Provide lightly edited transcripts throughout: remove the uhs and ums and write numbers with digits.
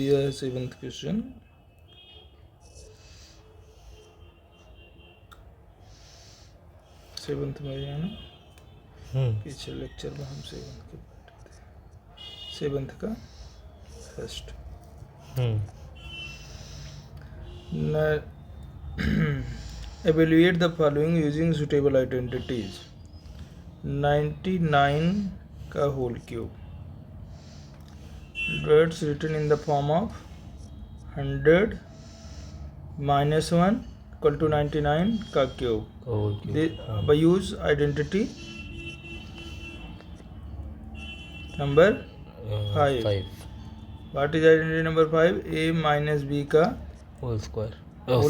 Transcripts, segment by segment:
दिया है 7th question. Seventh में है ना, पीछे लेक्चर में हम 7th के पढ़ते थे, 7th का first. Evaluate the following using suitable identities. 99 का whole cube, that's written in the form of 100 minus 1 equal to 99 का cube. by use identity number 5। what is identity number 5? a minus b का whole square,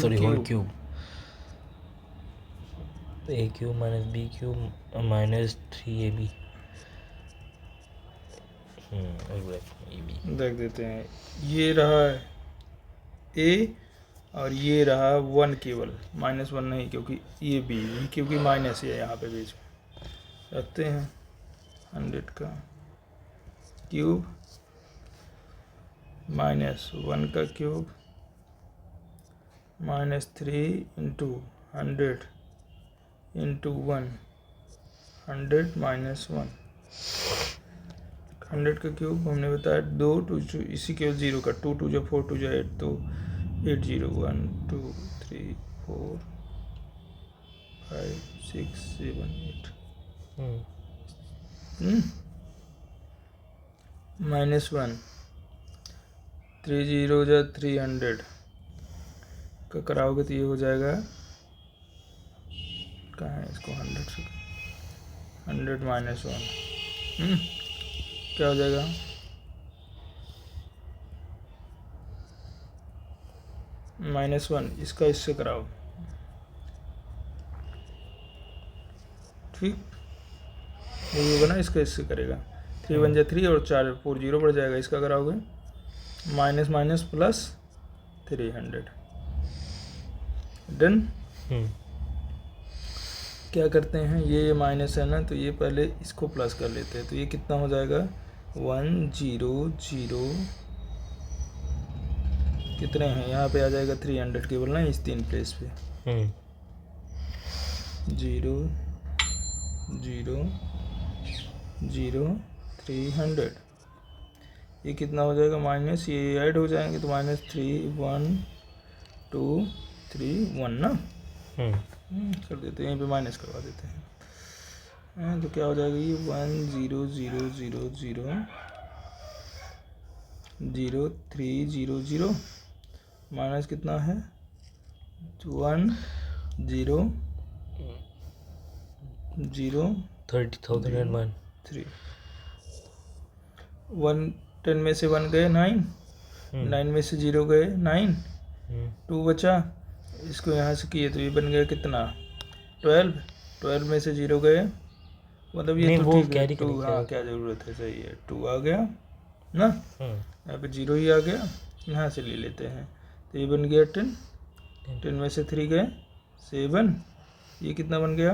sorry whole cube. A cube minus B cube minus 3ab। देख देते हैं, ये रहा ए और ये रहा 1 केवल, -1 नहीं, क्योंकि ये बी, क्योंकि माइनस है यहाँ पे बीच में। रखते हैं 100 का क्यूब -1 का क्यूब -3 इंटू 100 इंटू 1, 100 माइनस 1। 100 का क्यूब हमने बताया 2 2 इसी केवल 0 का, 2 2 जो 4 2 जो 8, तो 8 0 1 2 3 4 5 6 7 8 -1 3 0 जो 300 का कराओगे तो ये हो जाएगा, कहाँ है इसको, 100 से 100 माइनस 1 क्या हो जाएगा, -1। इसका इससे कराओ, ठीक, यही होगा ना, इसका इससे करेगा, 3 1 जा 3 और 4 4 0 बढ़ जाएगा, इसका कराओगे माइनस माइनस प्लस 300। डन। क्या करते हैं, ये माइनस है ना, तो ये पहले इसको प्लस कर लेते हैं, तो ये कितना हो जाएगा 1 0 0, कितने हैं यहाँ पे आ जाएगा 300 केवल ना, इस 3 प्लेस पे 0 0 0 300। ये कितना हो जाएगा माइनस, ये ऐड हो जाएंगे तो -3 1 2 3 1 ना, कर देते हैं, यहीं पे माइनस करवा देते हैं। तो क्या हो जाएगा ये 1 0 0 0 0 0 3 0 0 माइनस कितना है 1 0 0 30,001। 1 10 में से 1 गए 9, 9 में से 0 गए 9, 2 बचा, इसको यहाँ से किए तो ये बन गया कितना 12, 12 में से 0 गए, मतलब ये तो ठीक है 2, हाँ क्या ज़रूरत है, सही है 2 आ गया ना, यहाँ पे 0 ही आ गया, यहाँ से ले लेते हैं, तो ये बन गया 10, 10 में से 3 गए 7, ये कितना बन गया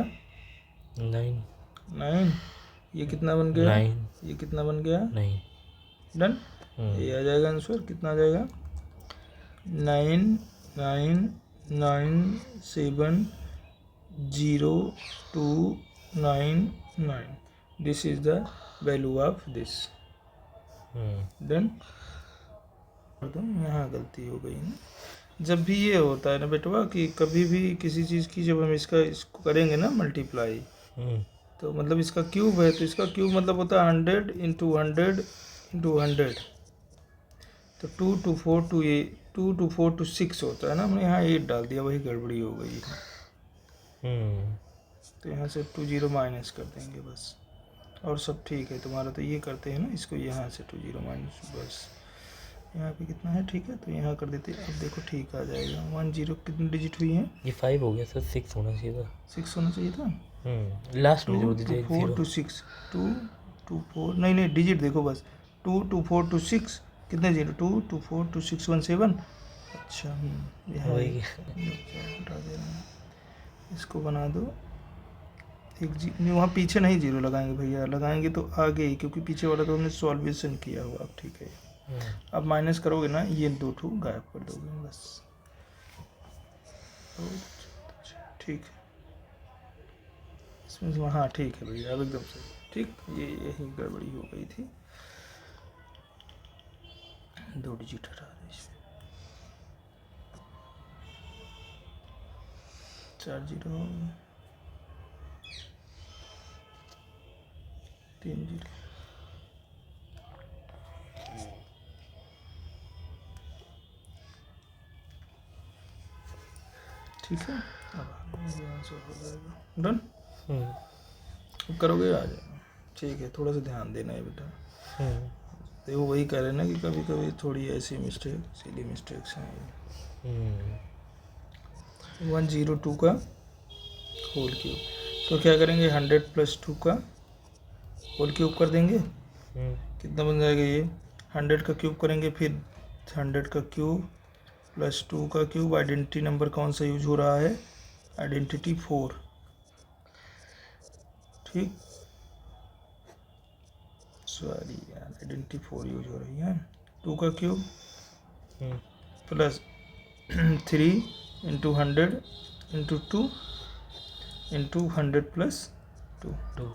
9, ये कितना बन गया 9, ये कितना बन गया 9। डन। ये आ जाएगा आंसर, कितना आ जाएगा 9 9 9 7 0 2 9 9, this is the value of this. Done. तो यहाँ गलती हो गई ना, जब भी ये होता है ना बेटवा कि कभी भी किसी चीज़ की जब हम इसको करेंगे ना मल्टीप्लाई, तो मतलब इसका क्यूब है, तो इसका क्यूब मतलब होता है 100 इंटू 100 इंटू 100, तो 2 2 4 2 2 2 4 2 6 होता है ना, हमने यहाँ 8 डाल दिया, वही गड़बड़ी हो गई है। तो यहाँ से 2 0 माइनस कर देंगे बस, और सब ठीक है तुम्हारा। तो ये करते हैं ना, इसको यहाँ से 2 0 माइनस, बस यहाँ पे कितना है, ठीक है, तो यहाँ कर देते हैं। अब देखो ठीक आ जाएगा, 1 0 कितनी डिजिट हुई है, ये 5 हो गया सर, 6 होना चाहिए था, 6 होना चाहिए था, लास्ट में 2 2 4 2 6 2 2 4, नहीं डिजिट देखो बस, 2 2 4 2 6, कितने 0 2 2 4 2 6 1 7, अच्छा वही हटा दे रहे हैं, इसको बना दो एक नहीं, वहाँ पीछे नहीं 0 लगाएंगे भैया, लगाएंगे तो आगे ही, क्योंकि पीछे वाला तो हमने सॉल्वेशन किया हुआ। अब ठीक है, अब माइनस करोगे ना, ये 2 टू गायब कर दोगे बस। ठीक है, इसमें हाँ ठीक है भैया, अब एकदम सही। ठीक, ये यही गड़बड़ी हो गई थी, 2 डिजिट हटा दे इसमें। 4 0 3 0। ठीक है, अब आंसर हो जाएगा। डन, अब करोगे आ जाएगा। ठीक है, थोड़ा सा ध्यान देना है बेटा। तो वो वही कह रहे हैं ना कि कभी कभी थोड़ी ऐसी मिस्टेक, सीधी मिस्टेक्स हैं। 102 का होल क्यूब, तो क्या करेंगे, 100 + 2 का होल क्यूब कर देंगे। कितना बन जाएगा ये, 100 का क्यूब करेंगे, फिर 100 का क्यूब + 2 का क्यूब। आइडेंटिटी नंबर कौन सा यूज हो रहा है, आइडेंटिटी 4। ठीक, सॉरी यार, आइडेंटिटी 4 यूज हो रही है। 2 का क्यूब + 3 × 100 × 2 × 100 + 2।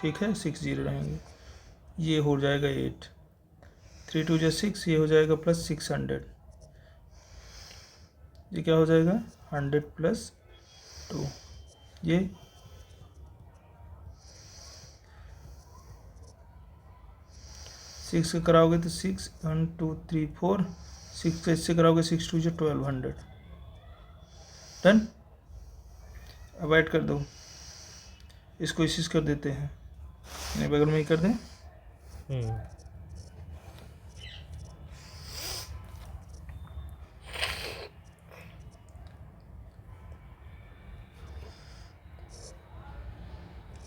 ठीक है, 6 0 रहेंगे, ये हो जाएगा 8। 3 2 6, ये हो जाएगा + 600, ये क्या हो जाएगा 100 + 2। ये 6 से कराओगे तो 6 1 2 3 4, 6 से इससे कराओगे 6 2 1200। डन, अब ऐड कर दो, इसको इसी कर देते हैं, नहीं बगल में ही कर दें।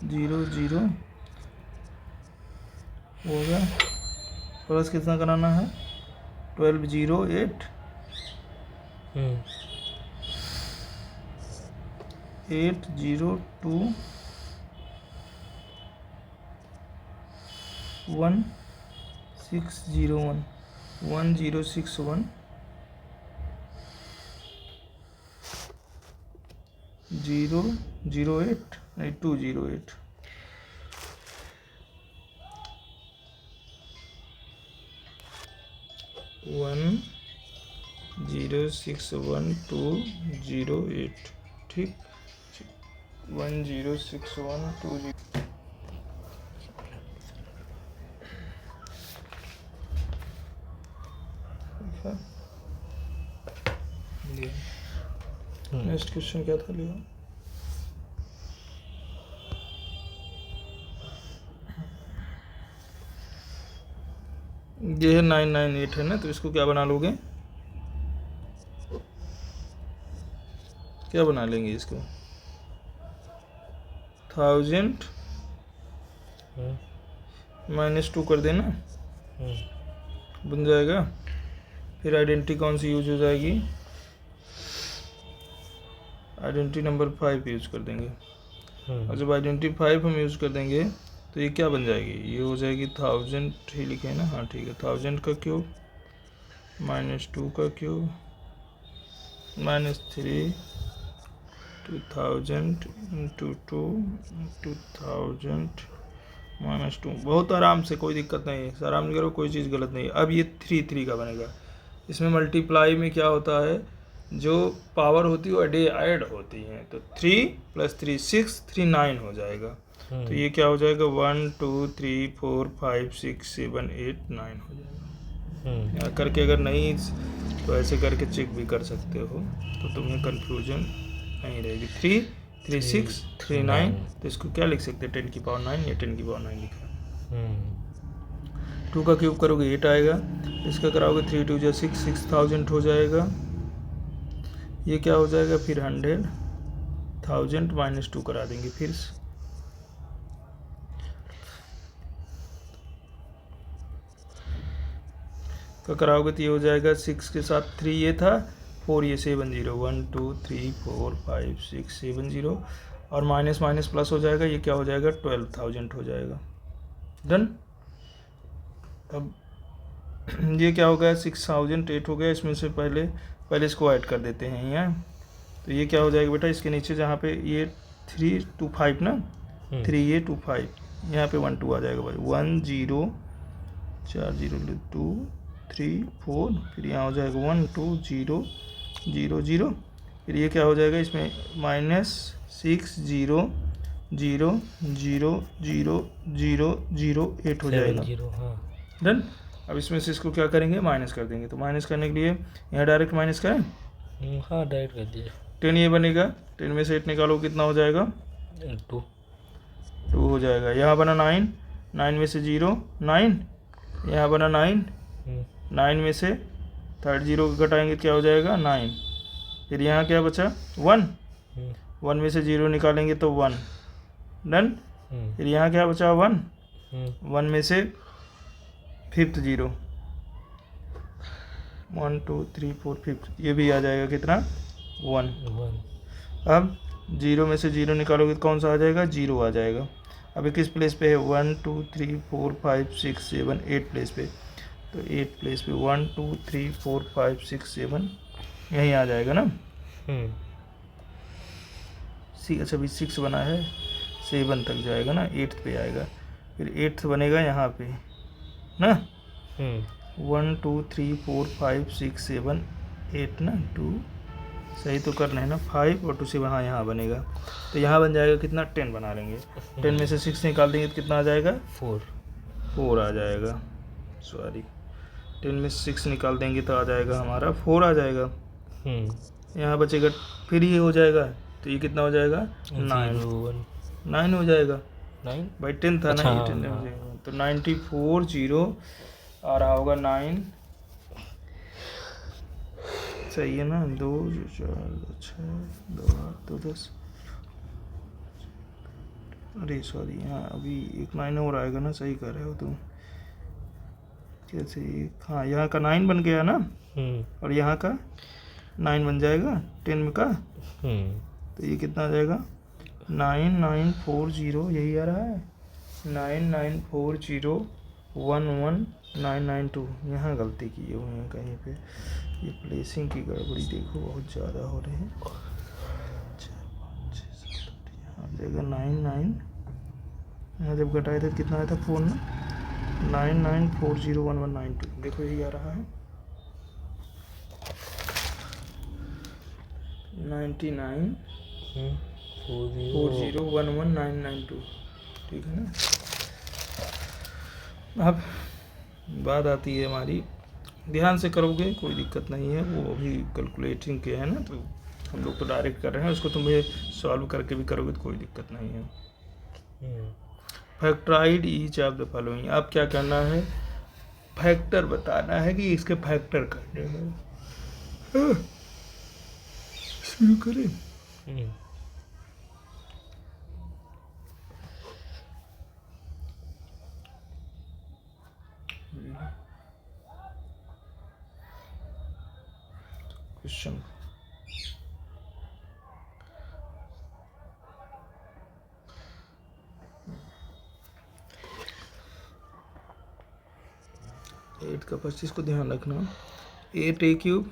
0 0 हो गया, प्लस कितना कराना है, 12 0 8 8 0 2 1 6 0 1 1 0 6 1 0 0 8 नहीं 2 0 8 1 0 6 1 2 0 8। ठीक, 1 0 6 1 2 0। नेक्स्ट क्वेश्चन क्या था लिया, ये है 998 है ना, तो इसको क्या बना लोगे, क्या बना लेंगे इसको, 1000 -2 कर देना, बन जाएगा। फिर आइडेंटिटी कौन सी यूज हो जाएगी, आइडेंटिटी नंबर 5 यूज कर देंगे। और जब आइडेंटिटी 5 हम यूज कर देंगे तो ये क्या बन जाएगी, ये हो जाएगी 1000 ही लिखे ना, हाँ ठीक है, 1000 का क्यूब -2 का क्यूब -3 2000 × 2 2000 -2। बहुत आराम से, कोई दिक्कत नहीं है, आराम से करो, कोई चीज़ गलत नहीं है। अब ये 3 3 का बनेगा, इसमें मल्टीप्लाई में क्या होता है, जो पावर होती है वो ऐड होती है, तो 3 + 3 6 3 9 हो जाएगा। तो ये क्या हो जाएगा 1 2 3 4 5 6 7 8 9 हो जाएगा। यहाँ करके अगर नहीं तो ऐसे करके चेक भी कर सकते हो, तो तुम्हें कंफ्यूजन नहीं रहेगी। 3 3 6 3 9, तो इसको क्या लिख सकते हैं, 10⁹ या 10⁹ लिखा है। 2 का क्यूब करोगे 8 आएगा, इसका कराओगे 3 2 6 6000 हो जाएगा। ये क्या हो जाएगा फिर 100 1000 -2 करा देंगे फिर से, का कराओगे तो ये हो जाएगा 6 के साथ 3 ये था, 4 ये 7 0 1 2 3 4 5 6 7 0, और माइनस माइनस प्लस हो जाएगा, ये क्या हो जाएगा 12000 हो जाएगा। डन। अब ये क्या हो गया, 6008 हो गया। इसमें से पहले इसको ऐड कर देते हैं यहाँ। तो ये क्या हो जाएगा बेटा, इसके नीचे जहाँ पे ये 325 ना, 3825, यहाँ पे 12 आ जाएगा भाई। 1 0 4 0 2 3 4, फिर यहाँ हो जाएगा 1 2 0 0 0, फिर ये क्या हो जाएगा इसमें -6 0 0 0 0 0 0 8 हो जाएगा। 70, हाँ। डन। अब इसमें से इसको क्या करेंगे, माइनस कर देंगे। तो माइनस करने के लिए यहाँ डायरेक्ट माइनस करें, हाँ डायरेक्ट कर दीजिए। 10 ये बनेगा, 10 में से 8 निकालो कितना हो जाएगा, 2। 2 हो जाएगा। यहाँ बना 9, 9 में से 0 9, यहाँ बना 9, 9 में से थर्ड 0 को घटाएंगे क्या हो जाएगा 9, फिर यहाँ क्या बचा 1, 1 में से 0 निकालेंगे तो 1। डन। फिर यहाँ क्या बचा 1, 1 में से फिफ्थ 0, 1 2 3 4 फिफ्थ, ये भी आ जाएगा कितना 1। अब 0 में से 0 निकालोगे तो कौन सा आ जाएगा, 0 आ जाएगा। अभी किस प्लेस पे है, 1 2 3 4 5 6 7 8 प्लेस पे, तो 8 प्लेस पे 1 2 3 4 5 6 7 यहीं आ जाएगा ना। अच्छा अभी 6 बना है, 7 तक जाएगा ना, 8 पे आएगा, फिर 8 बनेगा यहाँ पे ना। 1 2 3 4 5 6 7 8 ना, 2 सही तो करना है ना, 5 और 2 से वहाँ यहाँ बनेगा। तो यहाँ बन जाएगा कितना, 10 बना लेंगे। 10 में से 6 निकाल देंगे तो कितना आ जाएगा, 4 आ जाएगा। सॉरी, 10 में से 6 निकाल देंगे तो आ जाएगा हमारा 4 आ जाएगा। यहाँ बचेगा, फिर ये हो जाएगा, तो ये कितना हो जाएगा 9 हो जाएगा। 9 भाई 10 था ना, ये 10 हो जाएगा। तो 94 0 आ रहा होगा 9, सही है ना। 2 4 6 2 8 2 10, अरे सॉरी यहाँ अभी एक 9 और आएगा ना, सही कर रहे हो तुम। कैसे, हाँ यहाँ का 9 बन गया ना, और यहाँ का 9 बन जाएगा 10 का। तो ये कितना आ जाएगा 9940, यही आ रहा है 9940 11992। यहाँ गलती की हुए हैं कहीं पे, ये प्लेसिंग की गड़बड़ी देखो बहुत ज़्यादा हो रही है। 4 5 6 7 8 आ जाएगा 99, यहाँ जब घटाए थे कितना आया था 4 ना, 99401192, देखो यही आ रहा है 99401192, ठीक है ना। अब बात आती है हमारी, ध्यान से करोगे कोई दिक्कत नहीं है, वो अभी कैलकुलेटिंग के है ना, तो हम लोग तो डायरेक्ट कर रहे हैं, उसको तुम्हें सॉल्व करके भी करोगे तो कोई दिक्कत नहीं है। फैक्टराइड ईच ऑफ द फॉलोइंग, अब क्या करना है, फैक्टर बताना है कि इसके फैक्टर करने हैं। शुरू करें। क्वेश्चन 8 का 25 को ध्यान रखना, 8a³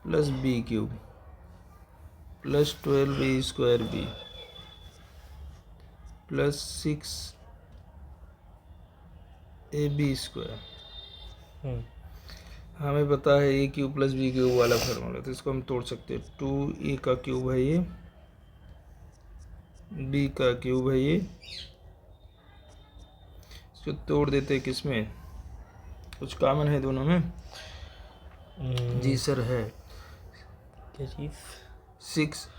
plus b³ plus 12a² plus 6ab²। हमें पता है a³ प्लस b³ वाला फार्मूला, तो इसको हम तोड़ सकते हैं। 2a³ है ये, b³ है ये, इसको तोड़ देते हैं किसमें, कुछ कॉमन है दोनों में। जी सर है, क्या चीज़, 6ab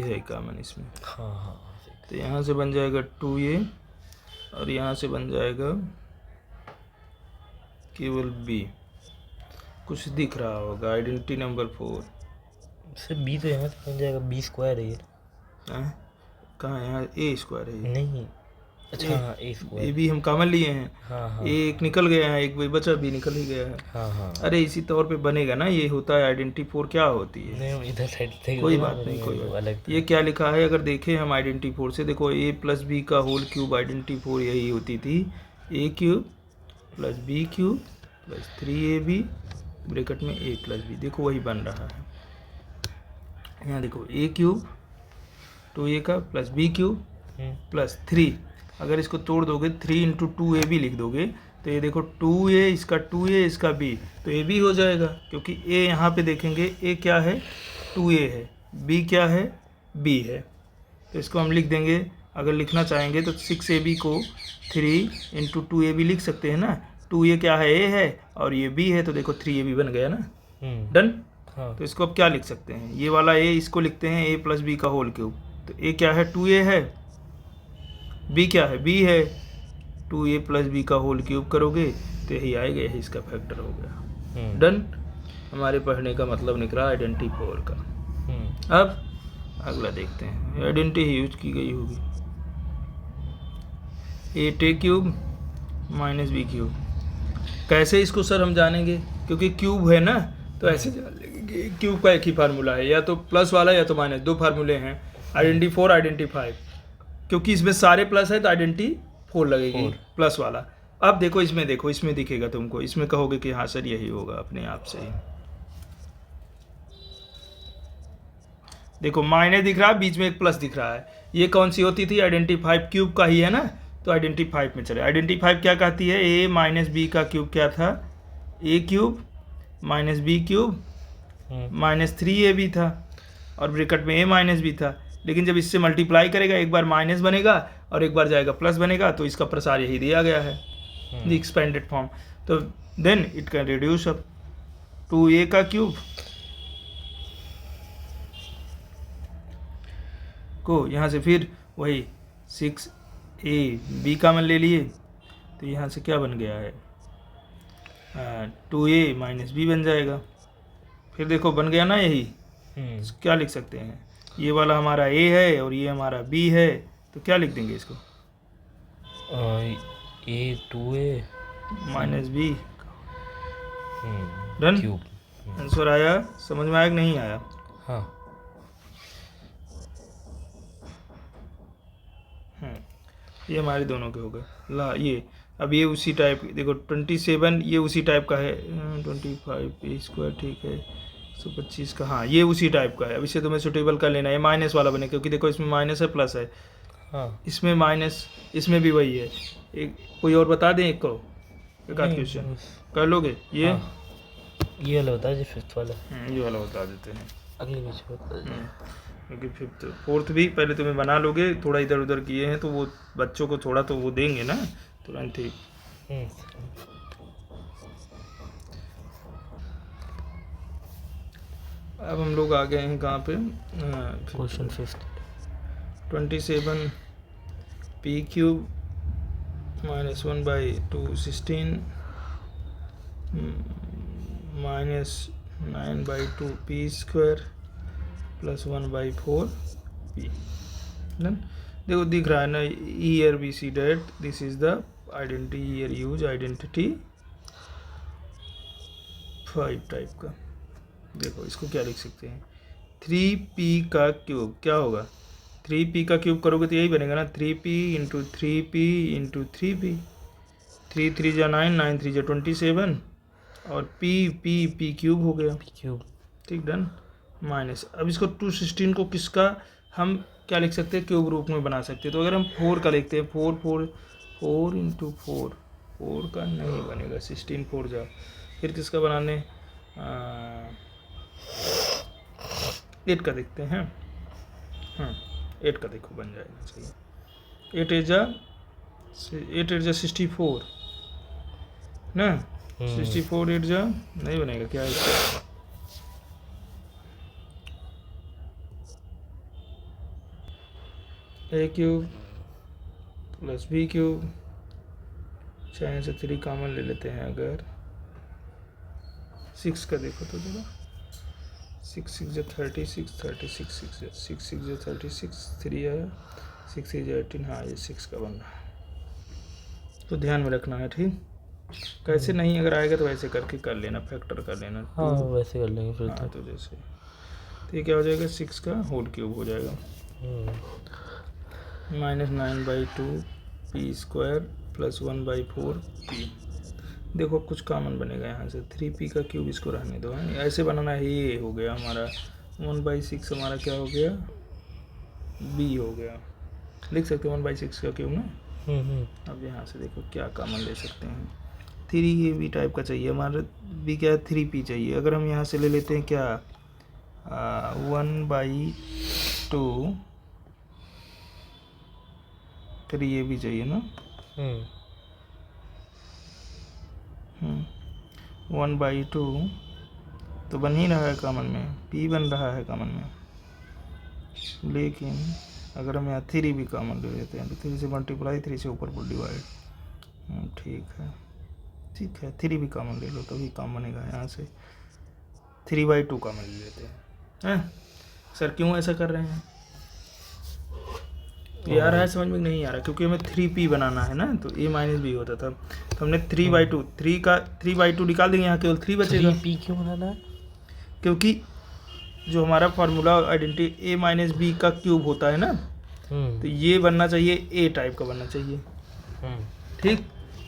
है कॉमन इसमें। हाँ। तो यहाँ से बन जाएगा 2a और यहाँ से बन जाएगा केवल b। कुछ दिख रहा होगा, आइडेंटिटी नंबर 4 सर b तो यहाँ से बन जाएगा, b² है ये। कहाँ, यहाँ a² है ये? नहीं, अच्छा हाँ, ए स्क्वायर। ए भी हम कॉमन लिए हैं, हाँ हाँ ए एक निकल गया है, एक वही बचा, बी निकल ही गया है। हाँ हाँ। अरे इसी तौर पे बनेगा ना, ये होता है आइडेंटिटी 4 क्या होती है। नहीं इधर साइड थे, कोई बात नहीं, कोई बात अलग था। ये क्या लिखा है अगर देखें हम आइडेंटिटी 4 से, देखो ए प्लस बी का होल क्यूब आइडेंटिटी 4 यही होती थी, A cube plus B cube plus 3ab bracket में ए प्लस बी, देखो वही बन रहा है। यहाँ देखो ए क्यूब 2a का प्लस बी क्यूब प्लस 3, अगर इसको तोड़ दोगे 3 इंटू 2ab लिख दोगे तो ये देखो 2a इसका 2a इसका b, तो a b हो जाएगा, क्योंकि a यहाँ पे देखेंगे a क्या है 2a है, b क्या है b है, तो इसको हम लिख देंगे। अगर लिखना चाहेंगे तो 6ab को 3 इंटू 2ab लिख सकते हैं ना, 2a क्या है a है और ये b है, तो देखो 3ab बन गया ना, डन। हाँ। तो इसको अब क्या लिख सकते हैं, ये वाला a इसको लिखते हैं a प्लस बी का होल क्यूब, तो a क्या है 2a है, b क्या है b है, 2a प्लस बी का होल क्यूब करोगे तो यही आएगा, यही इसका फैक्टर हो गया, डन। हमारे पढ़ने का मतलब निकला आइडेंटिटी 4 का। अब अगला देखते हैं, आइडेंटिटी यूज की गई होगी, ए क्यूब माइनस बी क्यूब, कैसे इसको सर हम जानेंगे, क्योंकि क्यूब है ना तो ऐसे जान लेंगे कि क्यूब का एक ही फार्मूला है, या तो प्लस वाला या तो माइनस, दो फार्मूले हैं, आइडेंटिटी 4 आइडेंटिटी 5, क्योंकि इसमें सारे प्लस है तो आइडेंटिटी 4 लगेगी प्लस वाला। अब देखो इसमें, देखो इसमें दिखेगा तुमको, इसमें कहोगे कि हाँ सर यही होगा अपने आप से ही, देखो माइनस दिख रहा है, बीच में एक प्लस दिख रहा है, ये कौन सी होती थी आइडेंटिटी 5 क्यूब का ही है ना, तो आइडेंटिटी 5 में चले। आइडेंटिटी 5 क्या कहती है, ए माइनस बी का क्यूब क्या था, A cube minus B cube minus 3ab था, और ब्रैकेट में a माइनस बी था, लेकिन जब इससे मल्टीप्लाई करेगा एक बार माइनस बनेगा और एक बार जाएगा प्लस बनेगा, तो इसका प्रसार यही दिया गया है, द एक्सपेंडेड फॉर्म, तो then it can reduce up 2a का क्यूब को यहाँ से फिर वही 6ab का मन ले लिए, तो यहाँ से क्या बन गया है 2a माइनस बी बन जाएगा, फिर देखो बन गया ना यही, क्या लिख सकते हैं, ये वाला हमारा a है और ये हमारा b है, तो क्या लिख देंगे इसको, a 2a minus b, done. Answer आया, समझ में आया कि नहीं आया? हाँ। ये हमारे दोनों के हो गए ला, ये अब ये उसी टाइप, देखो 27 ये उसी टाइप का है, 25 स्क्वायर ठीक है, 125 का, हाँ ये उसी टाइप का है। अब इसे तुम्हें सुटेबल कर लेना है, माइनस वाला बने, क्योंकि देखो इसमें माइनस है प्लस है, हाँ। इसमें माइनस, इसमें भी वही है। एक कोई और बता दें, एक को एक आध क्वेश्चन कर लोगे ये? हाँ। ये वाला बता दीजिए, फिफ्थ वाला। ये वाला बता देते हैं, अगले बीच बता दीजिए। क्योंकि फिफ्थ फोर्थ भी पहले तुम्हें बना लोगे, थोड़ा इधर उधर किए हैं तो वो बच्चों को थोड़ा तो वो देंगे ना तुरंत ही। अब हम लोग आ गए हैं कहाँ पे, question fifth. 27 p cube minus 1/2 16 minus 9/2 p square plus 1/4 p, देखो दिख रहा है ना, here we see that, this is the identity, here use identity 5 type का। देखो इसको क्या लिख सकते हैं, 3p का क्यूब क्या होगा, 3p का क्यूब करोगे तो यही बनेगा ना, 3p into 3p into 3p, 3 3 जा 9, 9 3 जा 27, और p क्यूब हो गया, क्यूब, ठीक डन। माइनस, अब इसको 216 को किसका हम क्या लिख सकते हैं, क्यूब रूप में बना सकते हैं, तो अगर हम 4 का लिखते हैं, 4 इंटू 4 का नहीं बनेगा, 16 4 जा, फिर किसका बनाने, 8 का देखते हैं, 8 का देखो बन जाएगा, सही, 8 8 जा 64 ना, 64 8 जा नहीं बनेगा, क्या है ए क्यूब प्लस बी क्यूब, चाहे से 3 कॉमन ले लेते हैं, अगर 6 का देखो तो जरा, 6 6 जा 36 36 6 6 6 जा 36 3 आया, 6 6 जा 18, हाँ ये 6 का बन रहा है, तो ध्यान में रखना है, ठीक। कैसे नहीं, अगर आएगा तो वैसे करके कर लेना, फैक्टर कर लेना। हाँ वैसे कर लेंगे फिर हाँ तो जैसे तो ये क्या हो जाएगा, 6 का होल क्यूब हो जाएगा, -9/2 पी स्क्वायर प्लस 1/4 पी। देखो कुछ कॉमन बनेगा यहाँ से, 3p का क्यूब इसको रहने दो, है ऐसे बनाना है। ये हो गया हमारा 1/6, हमारा क्या हो गया, b हो गया, लिख सकते हो 1/6 का क्यूब ना। अब यहाँ से देखो क्या कॉमन ले सकते हैं, 3ab टाइप का चाहिए हमारा, b क्या है 3p चाहिए। अगर हम यहाँ से ले लेते हैं क्या 1/2 3ab चाहिए ना, 1/2 तो बन ही रहा है कॉमन में, p बन रहा है कॉमन में। लेकिन अगर हम यहाँ 3 भी कॉमन ले लेते हैं तो 3 से मल्टीप्लाई, 3 से ऊपर पर डिवाइड, ठीक है 3 भी कॉमन ले लो तभी काम बनेगा। यहाँ से 3/2 कॉमन ले लेते हैं। सर क्यों ऐसा कर रहे हैं, ये आ रहा है समझ में नहीं आ रहा, क्योंकि हमें 3p बनाना है ना, तो a - b होता था, तो हमने 3/2 3/2 निकाल देंगे, यहाँ केवल 3 बचेगा। 3p क्यों बनाना है, क्योंकि जो हमारा फार्मूला आइडेंटिटी a - b का क्यूब होता है ना, तो ये बनना चाहिए a टाइप का बनना चाहिए, ठीक।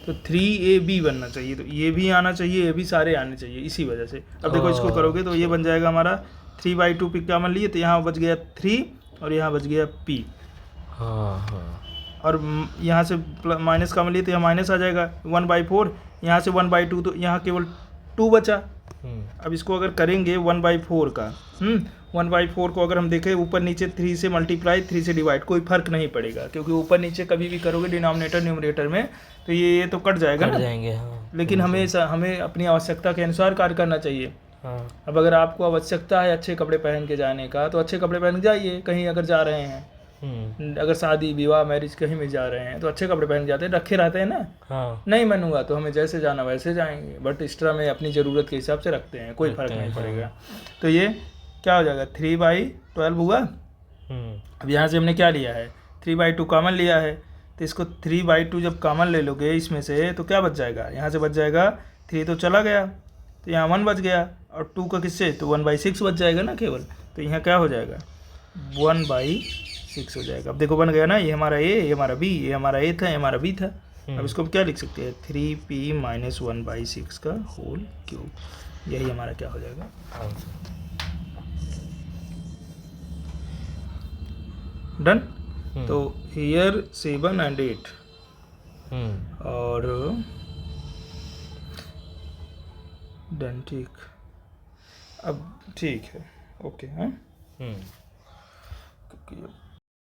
तो 3ab बनना चाहिए, तो ये भी आना चाहिए, ये भी सारे आने चाहिए, इसी वजह से। अब देखो इसको करोगे तो ये बन जाएगा हमारा 3/2 p क्या मान लिए, तो यहाँ बच गया 3 और यहाँ बच गया p। और यहाँ से माइनस का मान लिए तो यहाँ माइनस आ जाएगा 1/4, यहाँ से 1/2 तो यहाँ केवल 2 बचा। अब इसको अगर करेंगे 1/4 का 1/4 को अगर हम देखें ऊपर नीचे 3 से मल्टीप्लाई 3 से डिवाइड, कोई फर्क नहीं पड़ेगा, क्योंकि ऊपर नीचे कभी भी करोगे डिनोमिनेटर न्यूमरेटर में तो ये तो कट जाएगा ना, जाएंगे। हाँ लेकिन हमें अपनी आवश्यकता के अनुसार कार्य करना चाहिए। अब अगर आपको आवश्यकता है अच्छे कपड़े पहन के जाने का तो अच्छे कपड़े पहन के जाइए, कहीं अगर जा रहे हैं, अगर शादी विवाह मैरिज कहीं में जा रहे हैं तो अच्छे कपड़े पहन जाते हैं, रखे रहते हैं ना। नहीं मन हुआ तो हमें जैसे जाना वैसे जाएंगे, बट एक्स्ट्रा में अपनी ज़रूरत के हिसाब से रखते हैं, कोई फर्क नहीं पड़ेगा। तो ये क्या हो जाएगा 3/12 हुआ। अब यहाँ से हमने क्या लिया है 3/2 कॉमन लिया है, तो इसको 3/2 जब कॉमन ले लोगे इसमें से तो क्या बच जाएगा, यहाँ से बच जाएगा 3 तो चला गया, तो यहाँ 1 बच गया, और 2 का किससे तो 1/6 बच जाएगा ना केवल, तो यहाँ क्या हो जाएगा 1/6 हो जाएगा। अब देखो बन गया ना, ये हमारा a, ये हमारा b, ये हमारा a था, ये हमारा b था। अब इसको हम क्या लिख सकते हैं 3p - 1/6 का होल क्यूब, यही हमारा क्या हो जाएगा डन। तो हियर 7 and 8 और डन, ठीक। अब ठीक है, ओके। हाँ क्योंकि